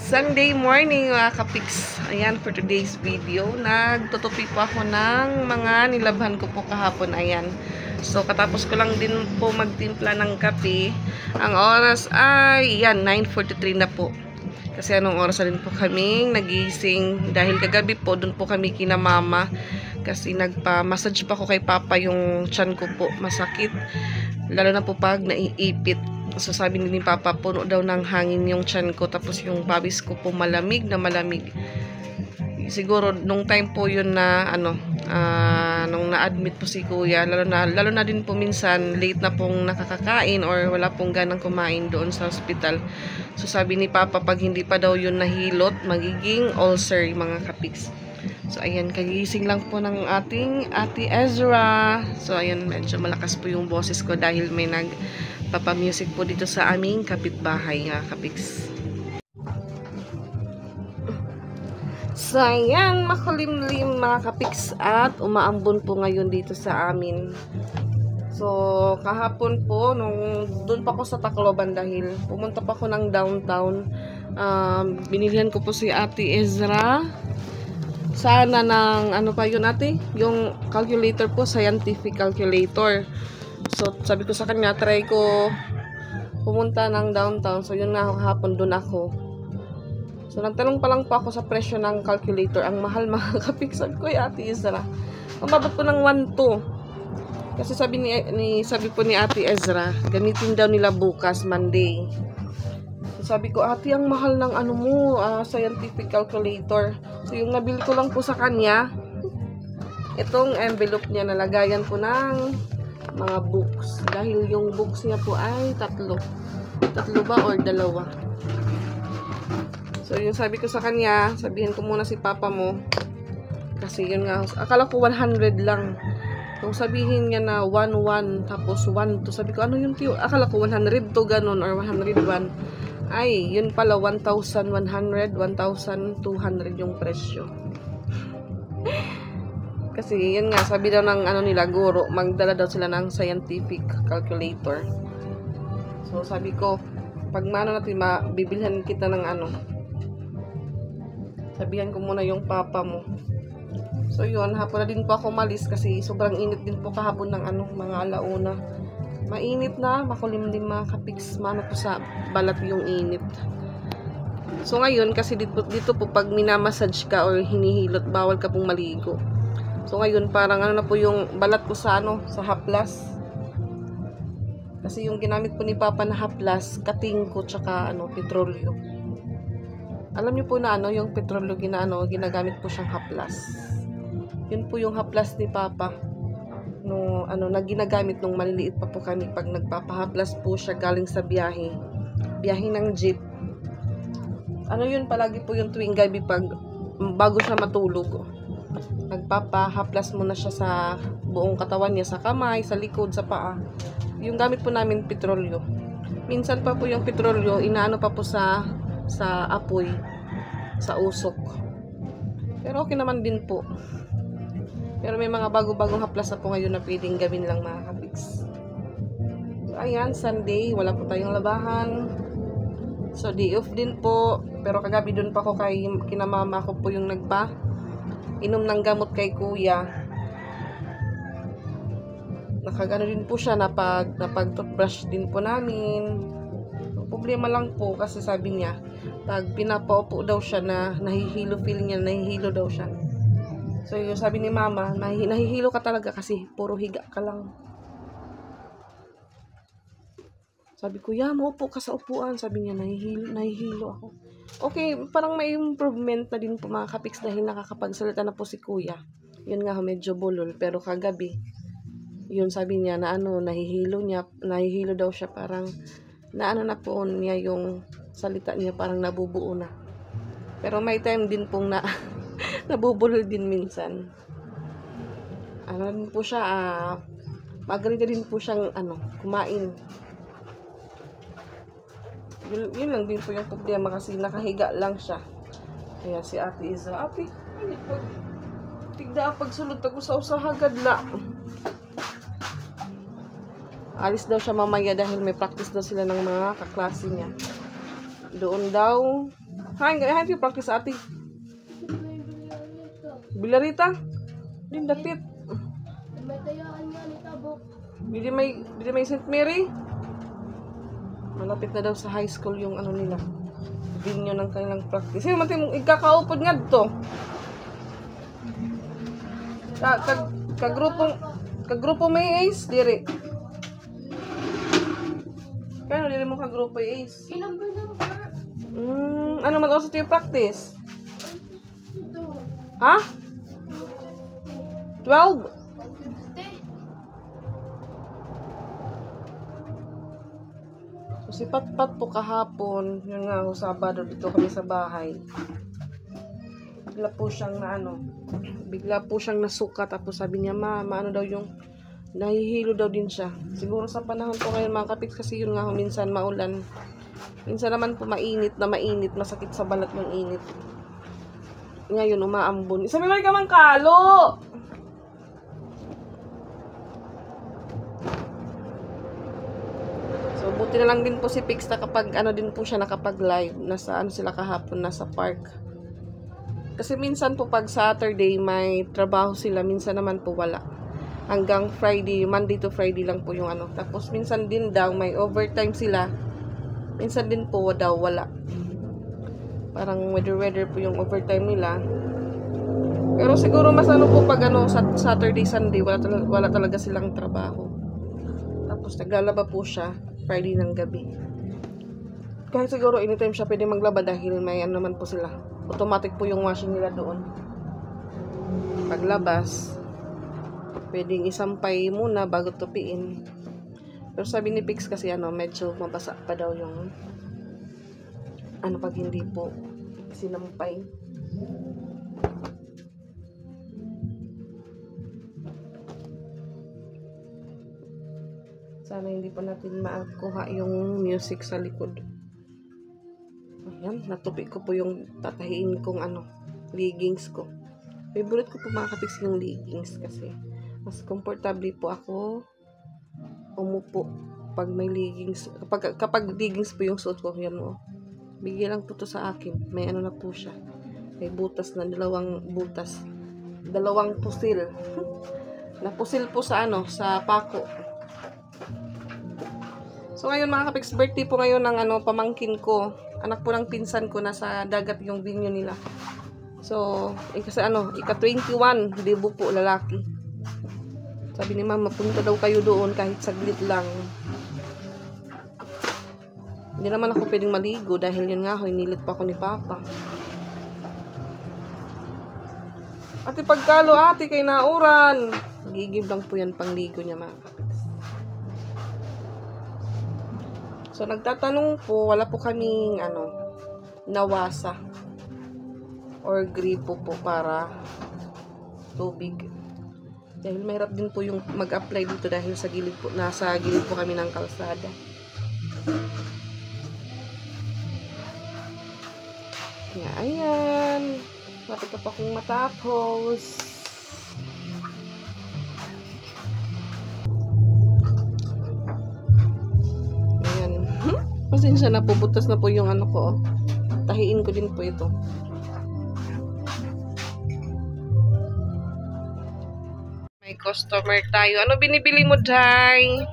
Sunday morning mga kapiks. Ayan, for today's video, nagtutupi po ako ng mga nilabhan ko po kahapon. Ayan. So, katapos ko lang din po magtimpla ng kape. Ang oras ay, yan, 9:43 na po. Kasi anong oras na rin po kaming nagising. Dahil kagabi po, dun po kami kina mama. Kasi nagpa-massage pa ko kay papa yung tiyan ko po. Masakit. Lalo na po pag naiipit. So sabi ni Papa, puno daw ng hangin yung tiyan ko, tapos yung pawis ko po malamig na malamig. Siguro nung time po yun na nung na-admit po si Kuya, lalo na din po minsan late na pong nakakakain or wala pong ganang kumain doon sa hospital. So sabi ni Papa, pag hindi pa daw yun nahilot, magiging ulcer yung mga kapiks. So ayan, kagising lang po ng ating Ate Ezra. So ayan, medyo malakas po yung boses ko dahil may nagpapa-music po dito sa aming kapitbahay nga kapiks. So ayan, makulimlim mga kapiks at umaambon po ngayon dito sa amin. So kahapon po, nung doon pa ako sa Tacloban dahil pumunta pa ako ng downtown, binilihan ko po si Ate Ezra sana ng ano pa yun ate, yung calculator po, scientific calculator. So sabi ko sa kanya, try ko pumunta ng downtown. So yun nga, hapon doon ako. So nagtanong pa lang po ako sa presyo ng calculator. Ang mahal mga kapiks. Sabi ko, Ate Ezra, umabot ko ng 1,200. Kasi sabi po ni Ate Ezra, gamitin daw nila bukas, Monday. Sabi ko, ate, ang mahal ng ano mo, scientific calculator. So, yung nabili ko lang po sa kanya, itong envelope niya, nalagayan po ng mga books. Dahil yung books niya po ay tatlo. Tatlo ba or dalawa? So, yung sabi ko sa kanya, sabihin ko muna si papa mo. Kasi yun nga, akala ko 100 lang. Kung sabihin niya na 1,1 tapos 1,2, sabi ko, ano yung tiyo? Akala ko 100 to ganun or 101. Ay, yun pala 1,100, 1,200 yung presyo. Kasi yun nga, sabi daw ng nila guro, magdala daw sila ng scientific calculator. So sabi ko, pag mano natin bibilhan kita ng sabihan ko muna yung papa mo. So yun, hapon na din po ako malis kasi sobrang init din po kahapon ng mga alauna. Mainit na, makulimlim mga kapiks, mano po sa balat yung init. So ngayon, kasi dito po pag minamassage ka or hinihilot, bawal ka pong maligo. So ngayon, parang na po yung balat ko sa sa haplas. Kasi yung ginamit po ni Papa na haplas, kating ko, tsaka petrolyo. Alam niyo po na yung petrolyo ginagamit po siyang haplas. Yun po yung haplas ni Papa. Na ginagamit nung maliliit pa po kami pag nagpapahaplas po siya galing sa biyahe ng jeep. Yun palagi po yung tuwing gabi bago siya matulog, nagpapahaplas muna siya sa buong katawan niya, sa kamay, sa likod, sa paa. Yung gamit po namin petrolyo. Minsan pa po yung petrolyo inaano pa po sa apoy, sa usok. Pero okay naman din po. Pero may mga bago-bagong haplas na po ngayon na pwedeng gawin lang mga kapiks. So ayan, Sunday, wala po tayong labahan. So day off din po. Pero kagabi dun pa ako kinamama ko po yung inom ng gamot kay Kuya. Nakagano din po siya, napag-toothbrush din po namin. Problema lang po kasi sabi niya, pag pinapaupo daw siya nahihilo, feeling niya nahihilo daw siya. So, yung sabi ni Mama, nahihilo ka talaga kasi puro higa ka lang. Sabi ko, maupo ka sa upuan. Sabi niya, nahihilo ako. Okay, parang may improvement na din po mga kapiks dahil nakakapagsalita na po si Kuya. Yun nga, medyo bulol. Pero kagabi, yun sabi niya na nahihilo daw siya. Parang na po niya yung salita niya, parang nabubuo na. Pero may time din pong nabubulol din minsan. Din po siya, magaling din po siyang kumain. Yun lang din po yung problema kasi nakahiga lang siya. Kaya si Ate Isa, ate, tigda pagsulod ako sa usahagad na. Alis daw siya mamaya dahil may practice daw sila ng mga kaklase niya. Doon daw Hain, hain yung practice ati. Bilarita. Din dapit. May tayaan nga ni Tabok. Bili may St. Mary. Malapit na daw sa high school yung ano nila. Venue ng kanilang practice. Sino man mong igkakaupod nga dito? Kagrupo may ace, diri. Kano diri mo kagrupo ace? Number. Ano man also to yung practice? Ito. Ha? 12? So, si Patpat po kahapon, yun nga, Sabado dito kami sa bahay. Bigla po siyang bigla po siyang nasuka, tapos sabi niya, ano daw yung, nahihilo daw din siya. Siguro sa panahon po ngayon mga kapiks, kasi yun nga, minsan maulan. Minsan naman po mainit, masakit sa balat ng init. Ngayon, umaambon. Isa may ka mang kalo! So, buti na lang din po si Pix na kapag din po siya nakapag-live. Nasa sila kahapon, nasa park. Kasi minsan po pag Saturday may trabaho sila, minsan naman po wala. Hanggang Friday, Monday to Friday lang po yung Tapos minsan din daw may overtime sila. Minsan din po daw wala. Parang weather po yung overtime nila. Pero siguro mas po pag Saturday, Sunday, wala talaga silang trabaho. Tapos naglalaba po siya Friday ng gabi. Kahit siguro anytime siya pwede maglaba dahil may naman po sila. Automatic po yung washing nila doon. Paglabas, pwedeng isampay muna bago tupiin. Pero sabi ni Pix kasi medyo mabasa pa daw yung pag hindi po sinampay. Sana hindi pa natin makuha yung music sa likod. Ayan, natupi ko po yung tatahiin kong leggings ko. Favorite ko po mga kapiks yung leggings kasi mas komportable po ako umupo pag may leggings. Kapag leggings po yung suot ko, yan bigyan lang po to sa akin. May na po siya. May butas na, dalawang butas. Dalawang pusil. Napusil po sa sa pako. So ngayon mga kapiks, birthday po ngayon ng pamangkin ko. Anak po ng pinsan ko, nasa dagat yung venue nila. So, kasi ika-21, debut po, lalaki. Sabi ni mama, punta daw kayo doon kahit saglit lang. Hindi naman ako pwedeng maligo dahil yun nga, hinilit pa ako ni Papa. Ate pagkalo, ate kay nauran. Gigib lang po yan pangligo niya mga kapiks. So, nagtatanong po, wala po kaming nawasa or gripo po para tubig. Dahil mahirap din po yung mag-apply dito dahil nasa gilid po kami ng kalsada. Kaya ayan. Lapit ka pa kung matapos. Ayan. Pasensya na po. Butas na po yung ko. Tahiin ko din po ito. May customer tayo. Ano binibili mo, Day?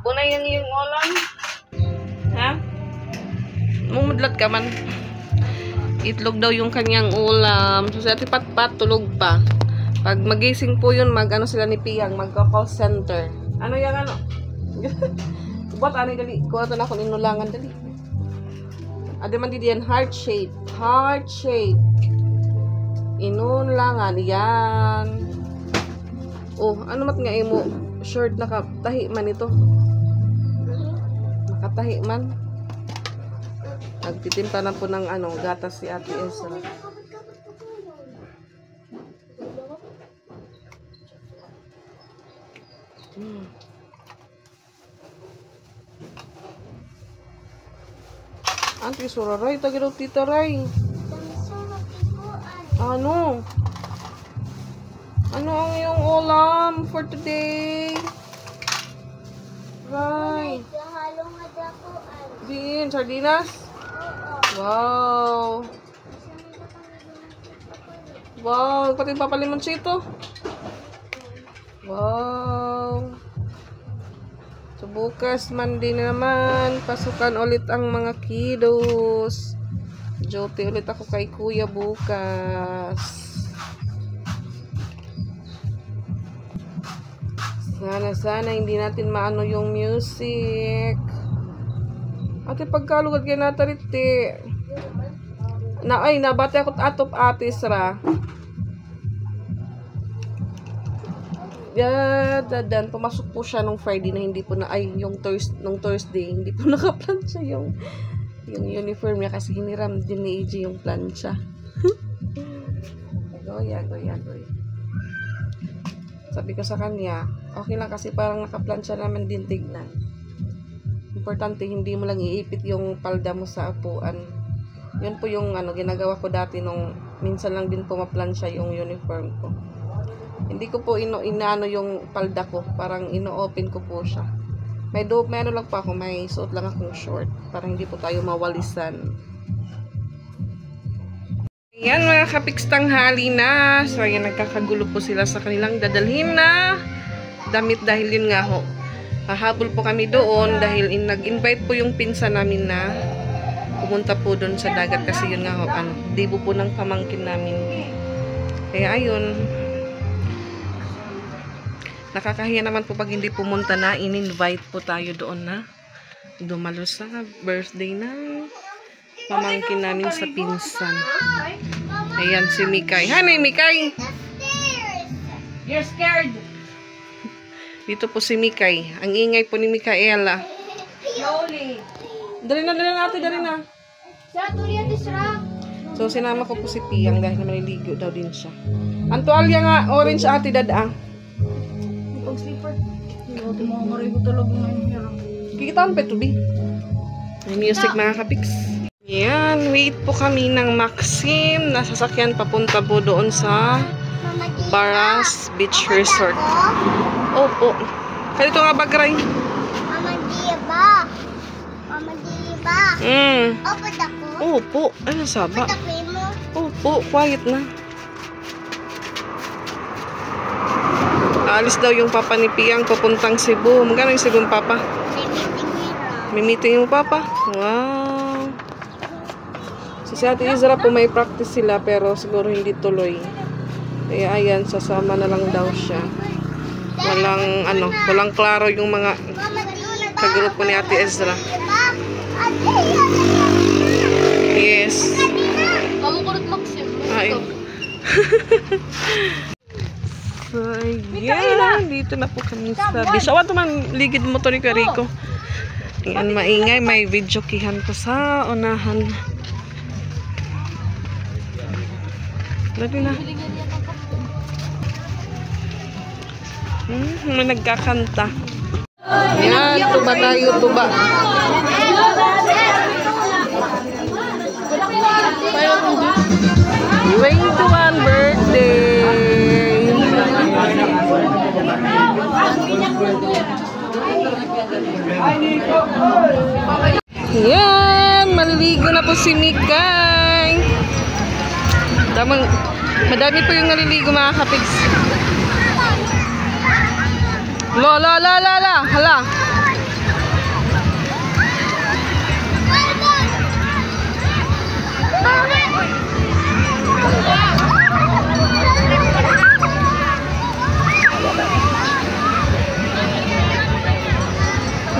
Bunay yan yung ulam. Ha? Mumudlat ka man. Itlog daw yung kanyang ulam. So, si Ate Patpat, tulog pa. Pag magising po yun, sila ni Piyang, magka-call center. Ano yung Buat dali. Kuha ito na akong inulangan, dali. Ade man di yan, heart shape. Heart shape. Inulangan, yan. Oh, ano mat nga mo? Short nakatahi man ito. Nakatahi man. Nagtitimpa na po ng gatas si Ate Ezra. Ante Suraray, tagilaw Tita Ray. Ano? Ano ang iyong ulam for today? Ray. Halong nga dakuan. Din, sardinas? Wow. Wow, pati papalimonchito. Wow. So, bukas Monday na naman. Pasukan ulit ang mga kiddos. Duty ulit ako kay kuya bukas. Sana hindi natin maano yung music. Ate pagkalugad kay natariti. Nabati ako atop atis ra. Dan pumasok po siya nung Friday na hindi po na yung Thursday hindi po naka-plancha yung uniform niya kasi hiniram din ni AJ yung plancha. Goya. Sabi ko sa kanya, okay lang kasi parang naka-plancha naman din tignan. Importante hindi mo lang iipit yung palda mo sa upuan. Yun po yung ginagawa ko dati nung minsan lang din po ma-plancha yung uniform ko. Hindi ko po inaano yung palda ko, parang ino-open ko po siya. May lang pa ako, may suot lang akong short para hindi po tayo mawalisan. Ayan mga kapiks, tanghali na. So ayan, nagkakagulo po sila sa kanilang dadalhin na damit dahil yun nga ho. Hahabol po kami doon dahil nag-invite po yung pinsan namin na pumunta po doon sa dagat kasi yun nga ho, debo po ng pamangkin namin. Kaya ayun, nakakahiya naman po pag hindi pumunta na, in-invite po tayo doon na dumalo sa birthday ng pamangkin namin sa pinsan. Ayan si Mikay. Hanay Mikay! You're scared. Dito po si Mikay. Ang ingay po ni Mikaela. Slowly. Dali na. Sa tulian tisra. So sinama ko po si Piyang dahil maliligo daw din siya. Ang tuwalya nga, orange ate dada. Pag sleeper. Hindi mo marigo talaga ngayon. Kikitaan pa ito, B. May music mga kapiks. Yan, wait po kami ng Maxim. Nasasakyan papunta po doon sa Baras Beach Resort. Opo. Kalito nga bagray. Mama Diba? Opo dako. Opo. Ano saba? Tapoy mo. Opo, quiet na. Alis daw yung papa ni Piyang papuntang Cebu. Magkano yung Cebu yung papa? May meeting yung papa? Wow. So, si Ate Izra po may practice sila pero siguro hindi tuloy. Kaya ayan, sasama na lang daw siya. Walang klaro yung mga kagrupo ni Ate Ezra. Yes. Mamukurot Maxim. Ay. So, ayan. Dito na po kami sa beach. Awan naman ligid motor ni Rico. Ayan, maingay. May video kihan pa sa unahan. Lagi na. May nagkakanta. Ayan, tuba tayo, tuba. 21 birthday. Yan, maliligo na po si Mikay. Madami po yung naliligo mga kapigs. La. Hala.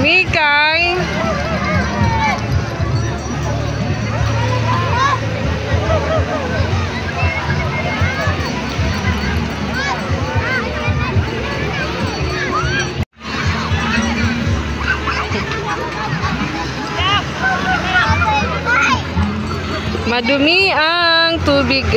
Mikay. Madumi ang tubig.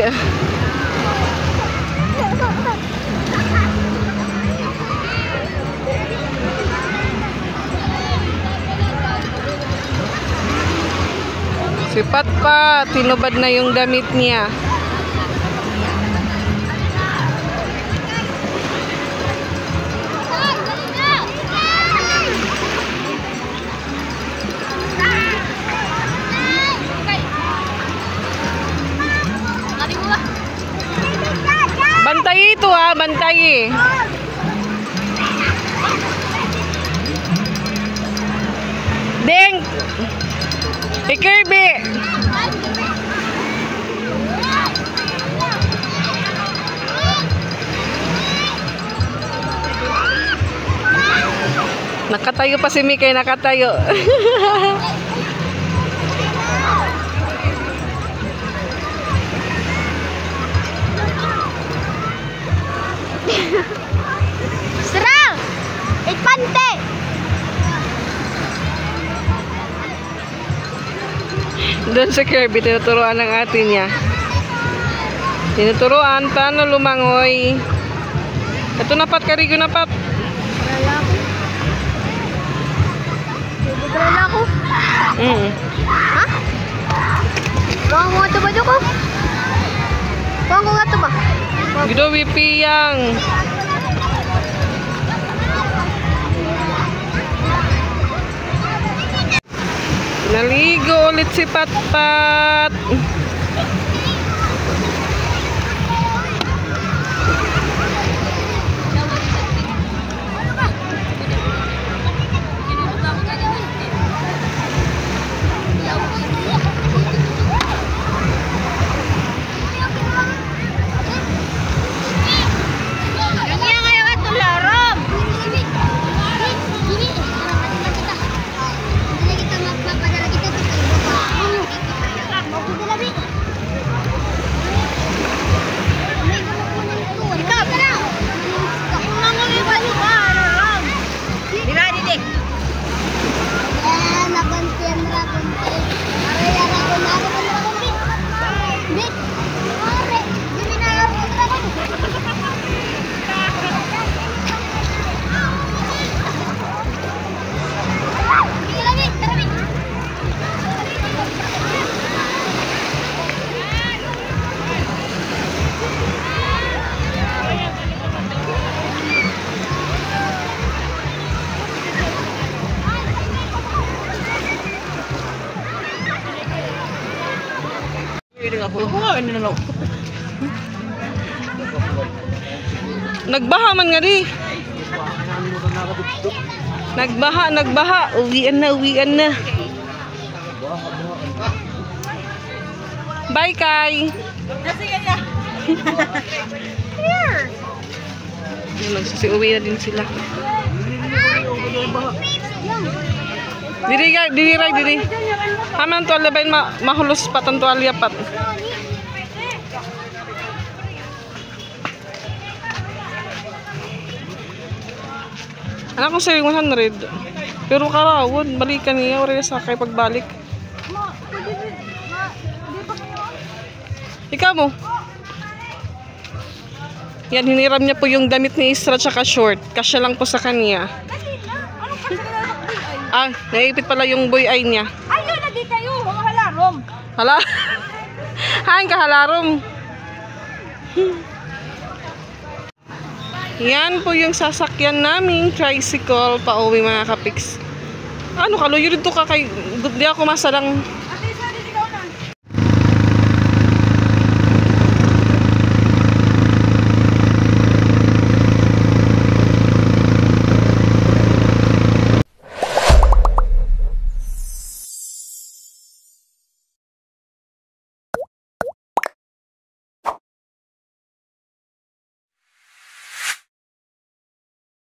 Si Patpat, tinubad na yung damit niya. Bantay ito ha, bantay eh. Deng! Hey Kirby! Nakatayo pa si Mikay, nakatayo. Serang! Ipante! Doon si Kirby, tinuturuan ng ate niya. Tinuturuan, paano lumangoy. Ito na pat, Karigo na pat. Bigla ako. Ha? Bang mo ito ba ko? Bang ko nga ito ba? Gidowi piyang. Naligo ulit si Patpat. Nagbaha man nga di. Nagbaha. Uwian na. Bye, Kai. Here! Uwi na din sila. Diri. Haman tuwalya ba yun mahulos pat ang tuwalya pat. Anak ko sa'yo 100. Pero karawon, balikan niya. Wala sa kay pagbalik. Ikaw mo. Yan, hiniram niya po yung damit ni Isra tsaka short. Kasya lang po sa kanya. Ah, naipit pala yung boy eye niya. Ayun, lagi kayo. Mga halarom. Hala? Hain ka halarom. Yan po yung sasakyan naming tricycle pa uwi mga kapiks. Ano kaluyo dito ka kay di ako masadang